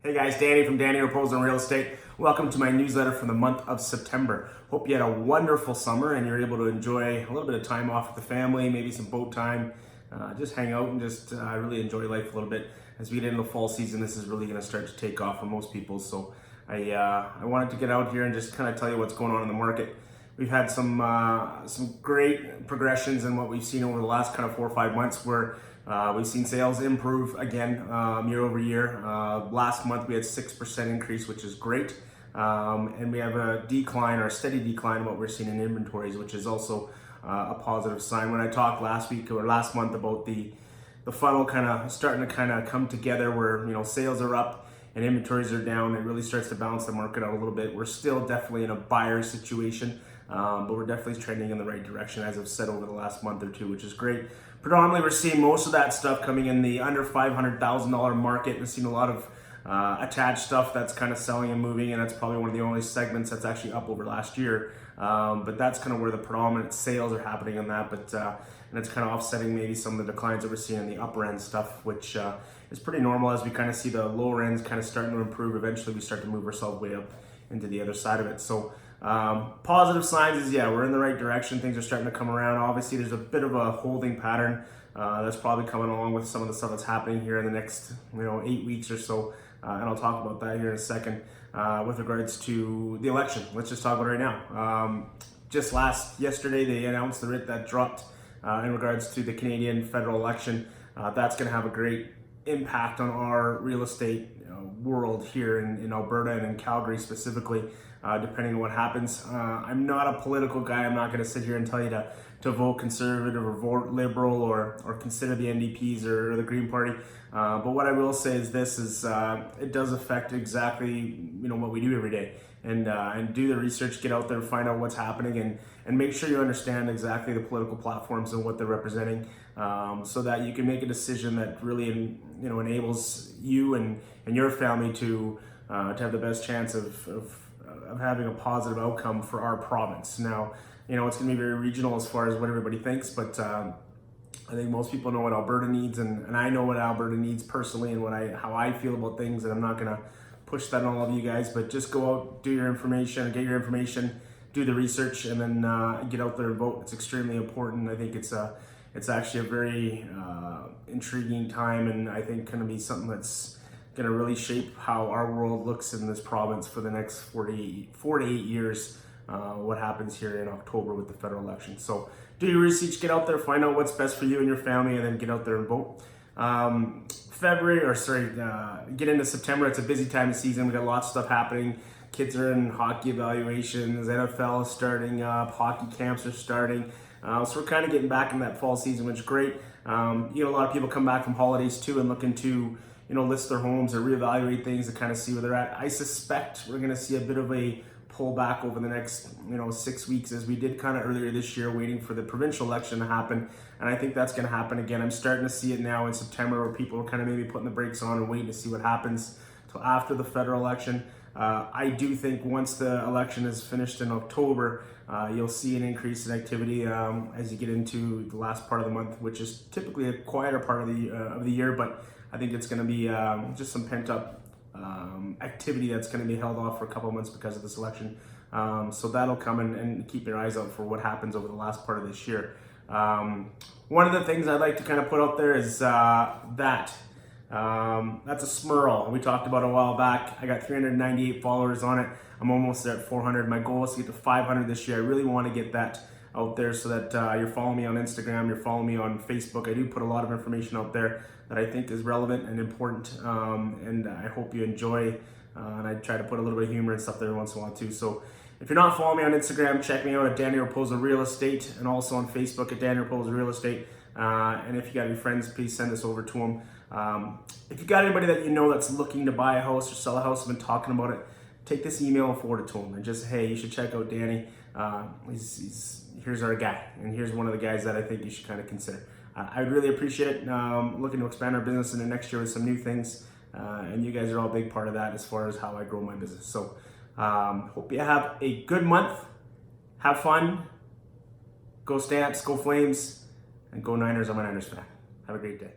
Hey guys, Danny from Danny Raposo Real Estate. Welcome to my newsletter for the month of September. Hope you had a wonderful summer and you're able to enjoy a little bit of time off with the family, maybe some boat time, just hang out and just really enjoy life a little bit. As we get into the fall season, this is really going to start to take off for most people. So I wanted to get out here and just kind of tell you what's going on in the market. We've had some great progressions in what we've seen over the last kind of 4 or 5 months where we've seen sales improve again year over year. Last month we had 6% increase, which is great. And we have a decline or a steady decline in what we're seeing in inventories, which is also a positive sign. When I talked last week or last month about the funnel kind of starting to kind of come together where, you know, sales are up and inventories are down, it really starts to balance the market out a little bit. We're still definitely in a buyer situation, but we're definitely trending in the right direction, as I've said over the last month or two, which is great. Predominantly, we're seeing most of that stuff coming in the under $500,000 market. We've seen a lot of attached stuff that's kind of selling and moving, and that's probably one of the only segments that's actually up over last year. But that's kind of where the predominant sales are happening on that. But and it's kind of offsetting maybe some of the declines that we're seeing in the upper end stuff, which is pretty normal as we kind of see the lower ends kind of starting to improve. Eventually, we start to move ourselves way up into the other side of it. So positive signs is, yeah, we're in the right direction. Things are starting to come around. Obviously, there's a bit of a holding pattern that's probably coming along with some of the stuff that's happening here in the next 8 weeks or so. And I'll talk about that here in a second with regards to the election. Let's just talk about it right now. Yesterday, they announced the writ that dropped in regards to the Canadian federal election. That's going to have a great impact on our real estate world here in Alberta and in Calgary specifically, depending on what happens. I'm not a political guy. I'm not going to sit here and tell you to vote Conservative or vote Liberal or consider the NDPs or the Green Party. But what I will say is this: it does affect exactly what we do every day, and do the research, get out there, find out what's happening, and make sure you understand exactly the political platforms and what they're representing, so that you can make a decision that really enables you and your family to have the best chance of having a positive outcome for our province. Now, it's going to be very regional as far as what everybody thinks, but I think most people know what Alberta needs, and I know what Alberta needs personally and how I feel about things, and I'm not going to push that on all of you guys, but just go out, get your information, do the research, and then get out there and vote. It's extremely important. I think it's actually a very intriguing time, and I think going to be something that's going to really shape how our world looks in this province for the next 4 to 8 years, what happens here in October with the federal election. So do your research, get out there, find out what's best for you and your family, and then get out there and vote. Get into September. It's a busy time of season. We got lots of stuff happening. Kids are in hockey evaluations, NFL is starting up, hockey camps are starting. So we're kind of getting back in that fall season, which is great. A lot of people come back from holidays too and looking to list their homes or reevaluate things to kind of see where they're at. I suspect we're going to see a bit of a pullback over the next 6 weeks, as we did kind of earlier this year, waiting for the provincial election to happen. And I think that's going to happen again. I'm starting to see it now in September, where people are kind of maybe putting the brakes on and waiting to see what happens till after the federal election. I do think once the election is finished in October, you'll see an increase in activity as you get into the last part of the month, which is typically a quieter part of the year. But I think it's going to be just some pent up activity that's going to be held off for a couple of months because of this election. So that'll come, and keep your eyes out for what happens over the last part of this year. One of the things I'd like to kind of put out there is that's a Smurl. We talked about it a while back. I got 398 followers on it. I'm almost there at 400. My goal is to get to 500 this year. I really want to get that out there so that you're following me on Instagram, you're following me on Facebook. I do put a lot of information out there that I think is relevant and important, and I hope you enjoy, and I try to put a little bit of humor and stuff there once in a while too. So if you're not following me on Instagram, check me out at Danny Raposo Real Estate, and also on Facebook at Danny Raposo Real Estate. And if you got any friends, please send this over to them. If you got anybody that that's looking to buy a house or sell a house, I've been talking about it, take this email and forward it to them, and just, hey, you should check out Danny. Here's our guy, and here's one of the guys that I think you should kind of consider. I would really appreciate it. Looking to expand our business in the next year with some new things, and you guys are all a big part of that as far as how I grow my business. So hope you have a good month. Have fun. Go Stamps, go Flames, and go Niners. I'm a Niners fan. Have a great day.